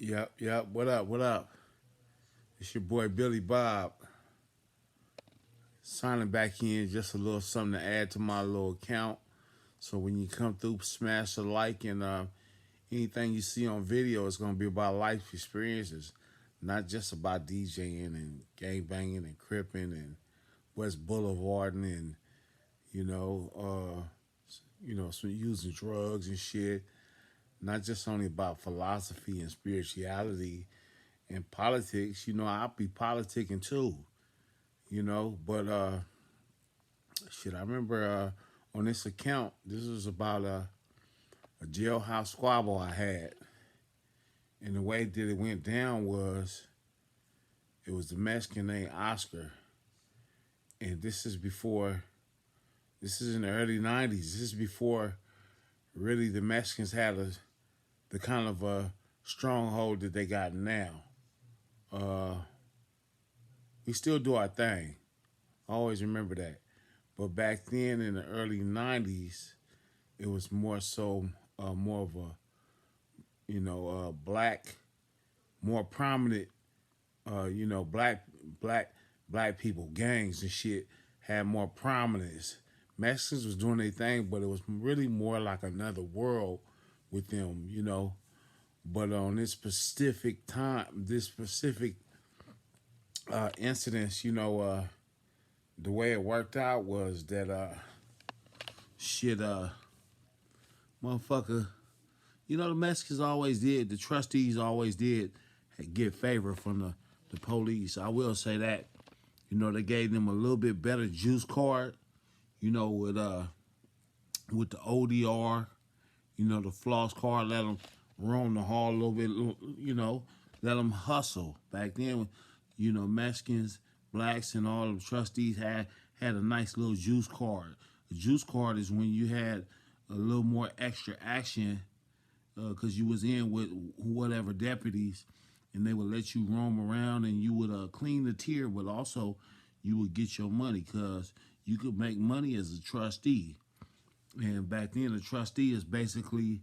Yep. What up? What up? It's your boy BillyBob signing back in. Just a little something to add to my little account. So when you come through, smash a like and anything you see on video is gonna be about life experiences, not just about DJing and gang banging and cripping and West Boulevarding and you know, some using drugs and shit. Not just only about philosophy and spirituality and politics. I'll be politicking too. But shit, I remember on this account, this was about a jailhouse squabble I had, and the way that it went down was it was the Mexican named Oscar, and this is before. This is in the early '90s. This is before really the Mexicans had the kind of a stronghold that they got now. Uh, we still do our thing. I always remember that. But back then in the early '90s, it was more so more of a black, more prominent black people gangs and shit had more prominence. Mexicans was doing their thing, but it was really more like another world with them. But on this specific time, this specific incidents, the way it worked out was that shit motherfucker, the Mexicans always did, the trustees always did get favor from the police. I will say that. They gave them a little bit better juice card, with the ODR, the floss card, let them roam the hall a little bit, let them hustle. Back then, Mexicans, blacks, and all the trustees had a nice little juice card. A juice card is when you had a little more extra action because you was in with whatever deputies, and they would let you roam around, and you would clean the tier, but also you would get your money because you could make money as a trustee. And back then, a trustee is basically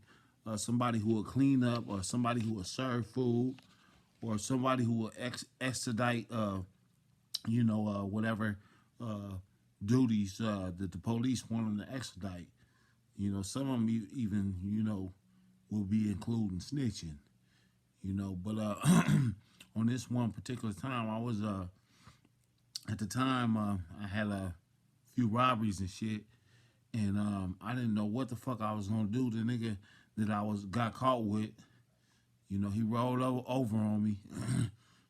somebody who will clean up, or somebody who will serve food, or somebody who will expedite, whatever duties that the police want them to expedite. Some of them even, will be including snitching. But on this one particular time, I was at the time I had a few robberies and shit, and I didn't know what the fuck I was gonna do. The nigga that got caught with, he rolled over on me.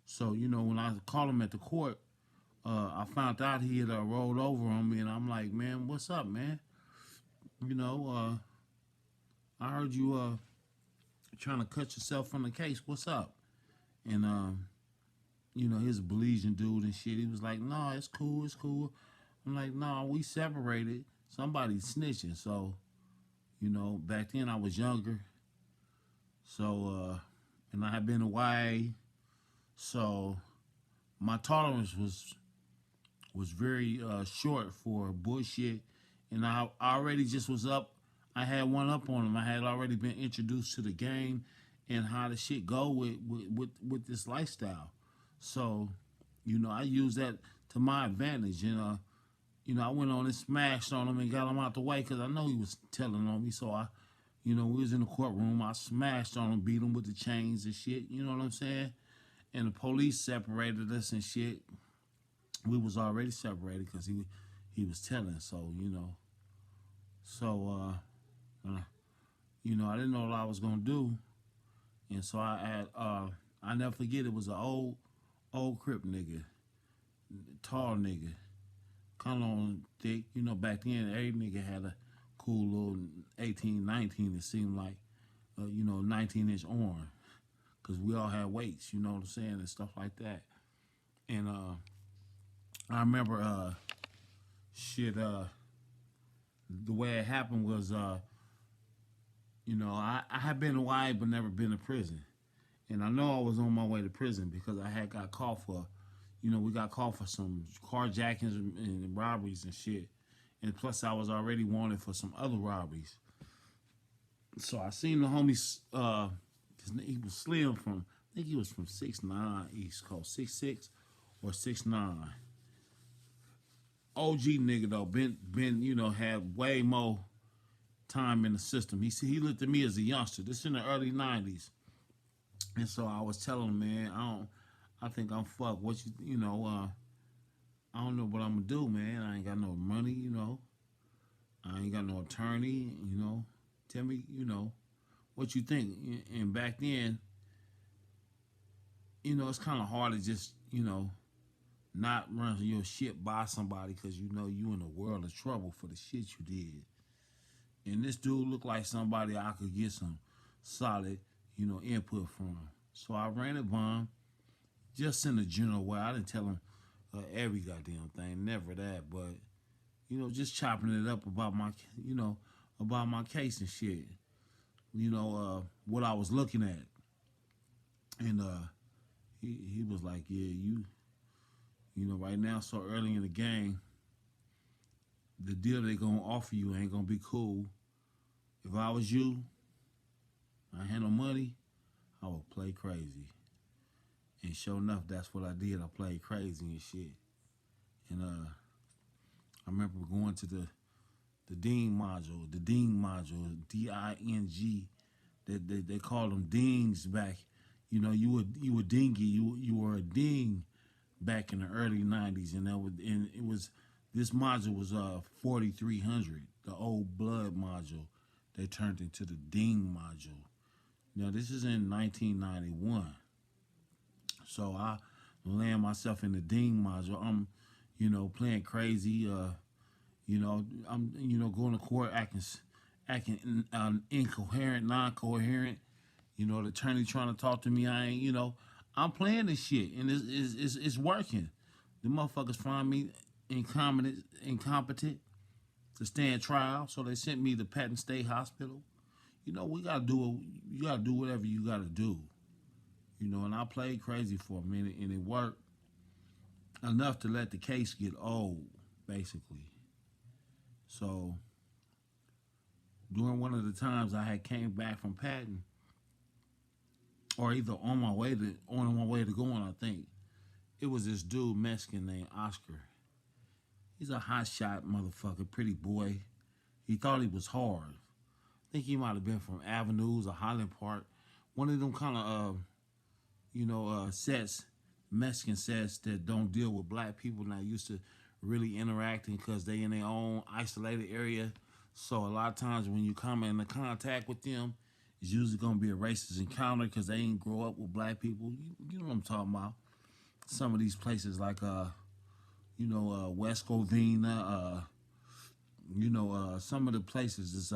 So when I called him at the court, I found out he had rolled over on me, and I'm like, man, what's up, man? I heard you trying to cut yourself from the case. What's up? And he's a Belizean dude and shit. He was like, no, it's cool, it's cool. I'm like, no, we separated. Somebody's snitching. So, back then I was younger. So, and I had been away. So, my tolerance was very short for bullshit. And I already just was up. I had one up on him. I had already been introduced to the game and how the shit go with this lifestyle. So, I used that to my advantage. And, I went on and smashed on him and got him out the way because I know he was telling on me. So, we was in the courtroom. I smashed on him, beat him with the chains and shit. You know what I'm saying? And the police separated us and shit. We was already separated because he was telling. So, So, I didn't know what I was going to do. And so I never forget, it was an old Crip nigga, tall nigga, kind of on thick. Back then, every nigga had a cool little 18, 19, it seemed like, 19-inch arm. Because we all had weights, you know what I'm saying, and stuff like that. And I remember, the way it happened was, I had been away but never been to prison. And I know I was on my way to prison because I had got caught for, we got caught for some carjackings and robberies and shit. And plus I was already wanted for some other robberies. So I seen the homies, he was slim from I think he was from 6'9" East Coast, 6'6" or 6'9". OG nigga though, been had way more time in the system. He looked at me as a youngster. This in the early '90s, and so I was telling him, man, I think I'm fucked. What I don't know what I'm gonna do, man. I ain't got no money, I ain't got no attorney, Tell me, what you think. And back then, it's kind of hard to just, not run your shit by somebody because you in a world of trouble for the shit you did. And this dude looked like somebody I could get some solid, input from. So I ran it by him just in a general way. I didn't tell him every goddamn thing, never that, but just chopping it up about my case and shit. What I was looking at, and he was like, yeah, right now so early in the game, the deal they gonna offer you ain't gonna be cool. If I was you, I had no money, I would play crazy. And sure enough, that's what I did. I played crazy and shit. And I remember going to the Ding module, DING. They called them dings back. You were dingy. You were a ding back in the early '90s, and it was this module was 4300, the old blood module. They turned into the ding module. Now this is in 1991. So I land myself in the ding module. I'm, playing crazy. I'm, going to court acting incoherent, non-coherent. The attorney trying to talk to me. I ain't, I'm playing this shit, and it's working. The motherfuckers find me incompetent to stand trial, so they sent me to Patton State Hospital. We gotta do. You gotta do whatever you gotta do. And I played crazy for a minute, and it worked enough to let the case get old, basically. So during one of the times I had came back from Patton, or either on my way to going, I think it was this dude Mexican named Oscar. He's a hot shot motherfucker, pretty boy. He thought he was hard. I think he might have been from Avenues or Highland Park, one of them kind of sets, Mexican sets that don't deal with black people, not used to really interacting because they in their own isolated area. So a lot of times when you come into contact with them, it's usually gonna be a racist encounter because they ain't grow up with black people. You know what I'm talking about? Some of these places like West Covina, some of the places is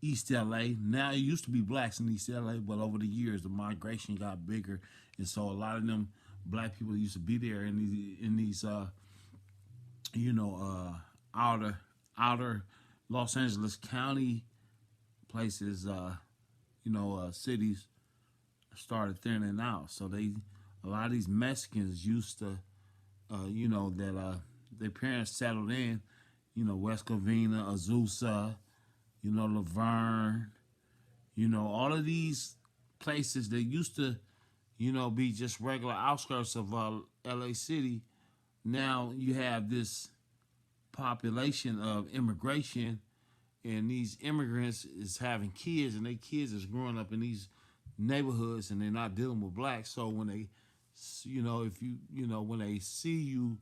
East LA. Now it used to be blacks in East LA, but over the years the migration got bigger, and so a lot of them black people that used to be there in these outer Los Angeles County places, cities started thinning out. So a lot of these Mexicans used to, that their parents settled in, West Covina, Azusa, Laverne, all of these places that used to, be just regular outskirts of LA City. Now you have this population of immigration, and these immigrants is having kids, and their kids is growing up in these neighborhoods, and they're not dealing with blacks. So when they, when they see you,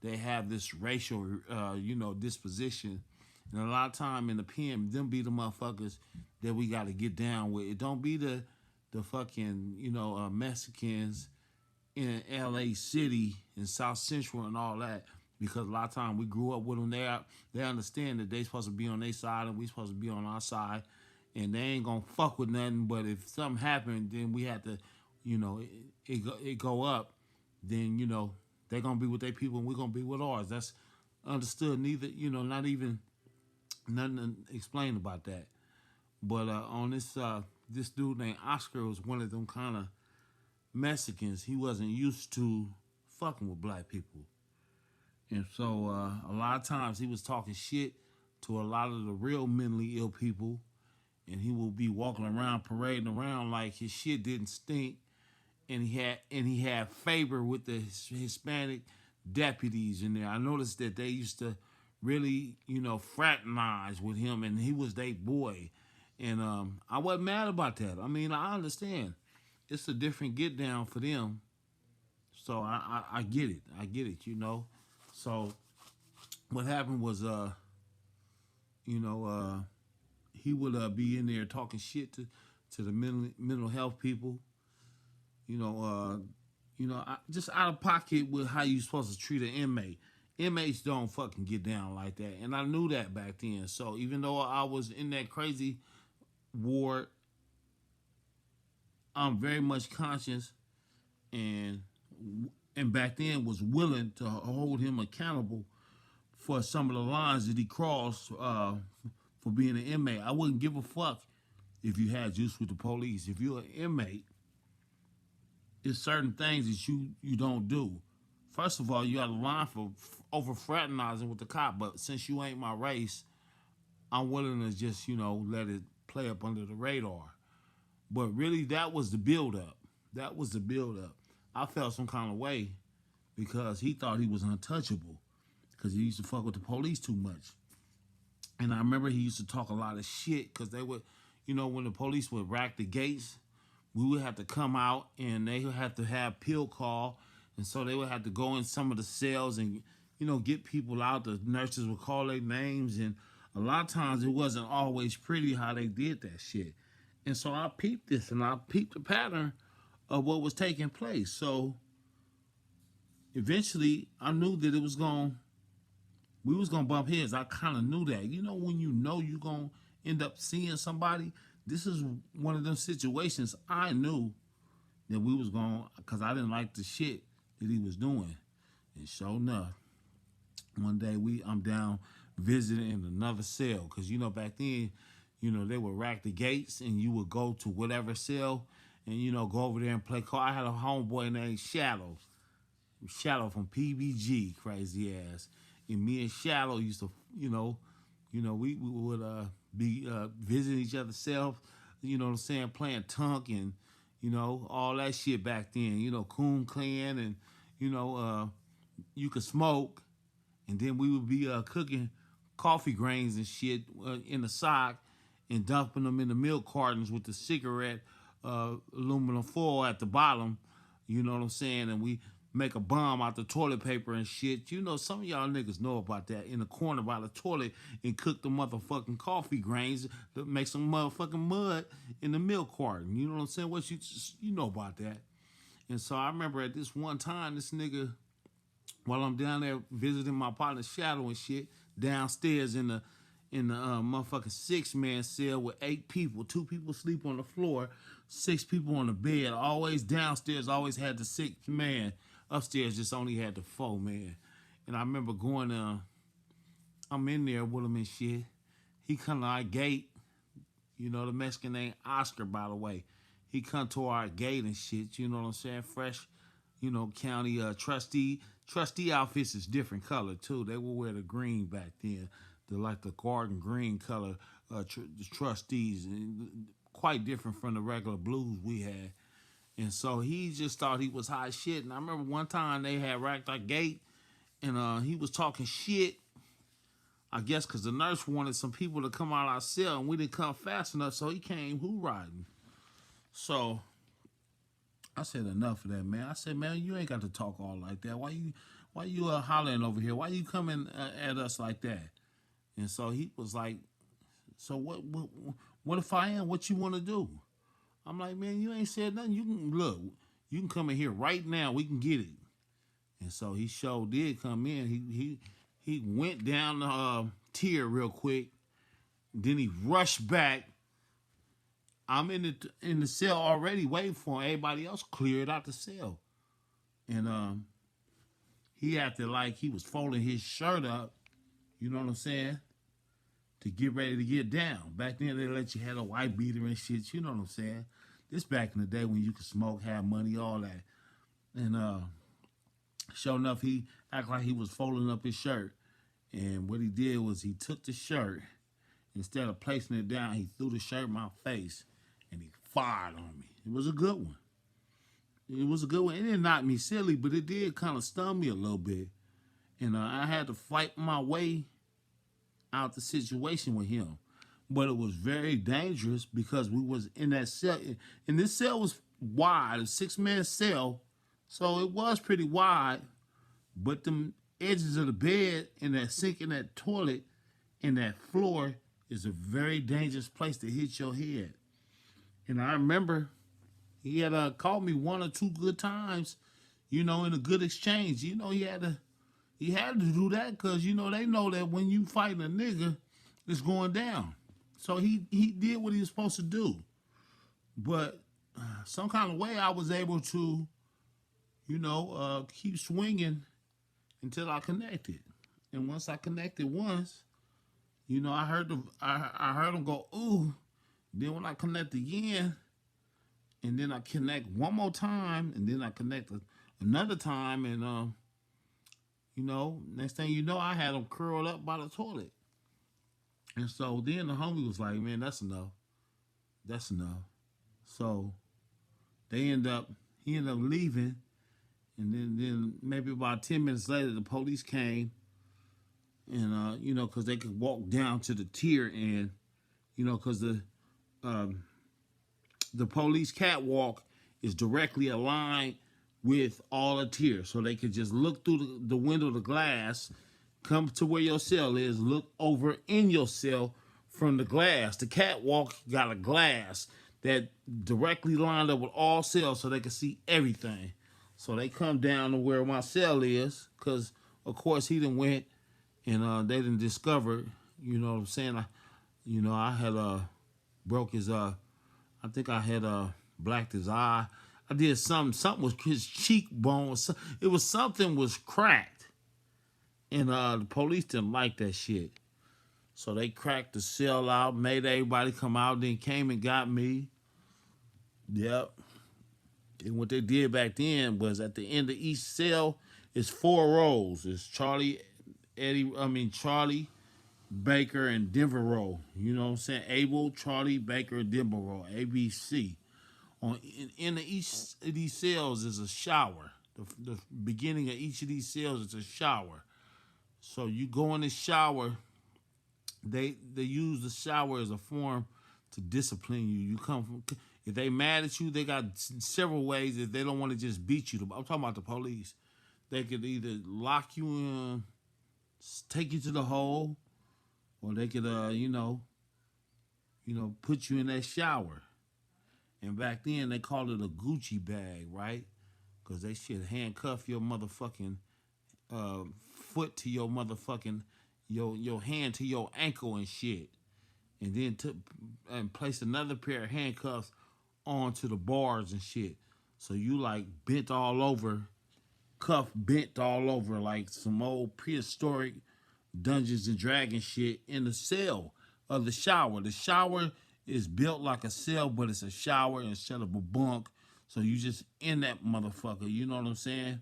they have this racial, disposition. And a lot of time in the pen, them be the motherfuckers that we got to get down with. It don't be the fucking, Mexicans in LA City and South Central and all that. Because a lot of time we grew up with them. They understand that they supposed to be on their side and we supposed to be on our side. And they ain't going to fuck with nothing. But if something happened, then we had to, it go up. Then, they're going to be with their people and we're going to be with ours. That's understood. Neither, not even nothing to explain about that. But on this dude named Oscar was one of them kind of Mexicans. He wasn't used to fucking with black people. And so a lot of times he was talking shit to a lot of the real mentally ill people. And he will be walking around, parading around like his shit didn't stink. and he had favor with the Hispanic deputies in there. I noticed that they used to really, fraternize with him, and he was their boy. And I wasn't mad about that. I mean, I understand. It's a different get down for them. So I get it. I get it. So what happened was, you know, he would be in there talking shit to the mental health people. You know, just out of pocket with how you supposed to treat an inmate. Inmates don't fucking get down like that, and I knew that back then. So even though I was in that crazy ward, I'm very much conscious and back then was willing to hold him accountable for some of the lines that he crossed for being an inmate. I wouldn't give a fuck if you had juice with the police. If you're an inmate, there's certain things that you don't do. First of all, you got a line for over fraternizing with the cop, but since you ain't my race, I'm willing to just, let it play up under the radar. But really, that was the build-up. That was the build-up. I felt some kind of way because he thought he was untouchable because he used to fuck with the police too much. And I remember he used to talk a lot of shit because they would, when the police would rack the gates, we would have to come out and they would have to have pill call. And so they would have to go in some of the cells and, get people out. The nurses would call their names. And a lot of times it wasn't always pretty how they did that shit. And so I peeped this and I peeped the pattern of what was taking place. So eventually I knew that we was going to bump heads. I kind of knew that. When you're going to end up seeing somebody, this is one of them situations I knew that we was going, because I didn't like the shit that he was doing. And sure enough, one day I'm down visiting in another cell, because back then, they would rack the gates and you would go to whatever cell and go over there and play card. I had a homeboy named Shadow from PBG, crazy ass, and me and Shadow used to, we would be visiting each other's cells, what I'm saying, playing Tunk and all that shit back then, Coon Clan, and you could smoke, and then we would be cooking coffee grains and shit in the sock and dumping them in the milk cartons with the cigarette aluminum foil at the bottom, you know what I'm saying, and we make a bomb out the toilet paper and shit. Some of y'all niggas know about that, in the corner by the toilet, and cook the motherfucking coffee grains to make some motherfucking mud in the milk carton. You know what I'm saying? What you know about that. And so I remember at this one time, this nigga, while I'm down there visiting my partner Shadow and shit, downstairs in the motherfucking 6-man cell with 8 people. 2 people sleep on the floor, 6 people on the bed. Always downstairs, always had the 6th man. Upstairs just only had the 4 man. And I remember going, I'm in there with him and shit. He come to our gate. The Mexican name Oscar, by the way. He come to our gate and shit, you know what I'm saying? Fresh, county trustee. Trustee outfits is different color, too. They would wear the green back then. The garden green color the trustees. And quite different from the regular blues we had. And so he just thought he was hot shit. And I remember one time they had racked our gate and he was talking shit. I guess because the nurse wanted some people to come out of our cell and we didn't come fast enough, so he came riding. So I said, enough of that, man. I said, man, you ain't got to talk all like that. Why you hollering over here? Why you coming at us like that? And so he was like, so what if I am? What you want to do? I'm like, man, you ain't said nothing. You can come in here right now. We can get it. And so he sure did come in. He went down the tier real quick. Then he rushed back. I'm in the cell already waiting for him. Everybody else cleared out the cell. And he acted like he was folding his shirt up, you know what I'm saying, to get ready to get down. Back then, they let you have a white beater and shit, you know what I'm saying. This back in the day when you could smoke, have money, all that. And sure enough, he acted like he was folding up his shirt. And what he did was he took the shirt, instead of placing it down, he threw the shirt in my face, and he fired on me. It was a good one. It was a good one. It didn't knock me silly, but it did kind of stun me a little bit. And I had to fight my way out the situation with him. But it was very dangerous because we was in that cell. And this cell was wide, a 6-man cell. So it was pretty wide. But the edges of the bed and that sink and that toilet and that floor is a very dangerous place to hit your head. And I remember he had called me 1 or 2 good times, in a good exchange. He had to do that because, they know that when you fighting a nigga, it's going down. So he did what he was supposed to do. But some kind of way I was able to, keep swinging until I connected. And once I connected once, I heard him go, ooh. Then when I connect again, and then I connect one more time, and then I connect another time, and next thing you know, I had him curled up by the toilet. And so then the homie was like, man, that's enough. That's enough. So he ended up leaving. And then maybe about 10 minutes later, the police came. And, because they could walk down to the tier and, because the police catwalk is directly aligned with all the tiers. So they could just look through the window of the glass, come to where your cell is, look over in your cell from the glass. The catwalk got a glass that directly lined up with all cells so they can see everything. So they come down to where my cell is because, of course, he done went and they done discovered, you know what I'm saying? I had broke his, I think I had blacked his eye. I did something was his cheekbone. It was something was cracked. And the police didn't like that shit. So they cracked the cell out, made everybody come out, then came and got me. Yep. And what they did back then was at the end of each cell is 4 rows. It's Charlie, Baker, and Denver row. You know what I'm saying? Abel, Charlie, Baker, Denver row. ABC. In each of these cells is a shower. The beginning of each of these cells is a shower. So you go in the shower. They use the shower as a form to discipline you. You come from, if they mad at you, they got several ways. If they don't want to just beat you, I'm talking about the police. They could either lock you in, take you to the hole, or they could put you in that shower. And back then they called it a Gucci bag, right? Because they should handcuff your motherfucking foot to your motherfucking your hand to your ankle and shit, and then place another pair of handcuffs onto the bars and shit. So you like bent all over, cuff bent all over like some old prehistoric Dungeons and Dragons shit in the cell of the shower. The shower is built like a cell, but it's a shower instead of a bunk. So you just in that motherfucker, you know what I'm saying?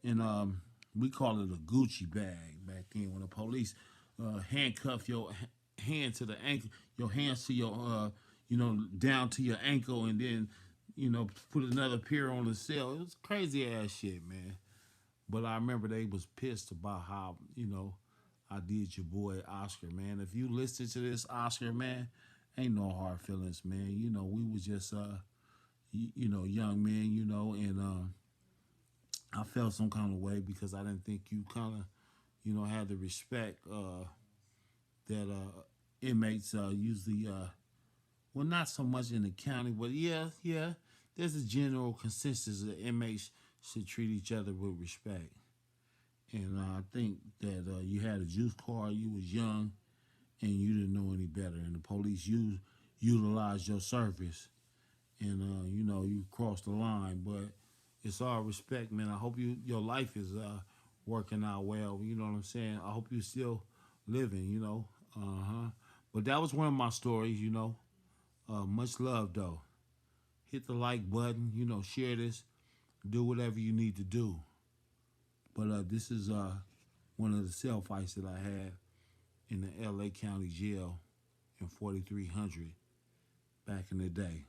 And we call it a Gucci bag back then when the police handcuff your hand to the ankle, your hands to your, down to your ankle, and then, put another pair on the cell. It was crazy ass shit, man. But I remember they was pissed about how, I did your boy Oscar, man. If you listen to this, Oscar, man, ain't no hard feelings, man. We was just, young men, and I felt some kind of way because I didn't think you kind of, had the respect that inmates usually, well, not so much in the county, but yeah, there's a general consensus that inmates should treat each other with respect. And I think that you had a juice card, you was young, and you didn't know any better. And the police utilized your service, and you crossed the line. But it's all respect, man. I hope your life is working out well. You know what I'm saying? I hope you're still living. But that was one of my stories. Much love though. Hit the like button. Share this. Do whatever you need to do. But this is one of the cell fights that I had in the L.A. County Jail in 4300 back in the day.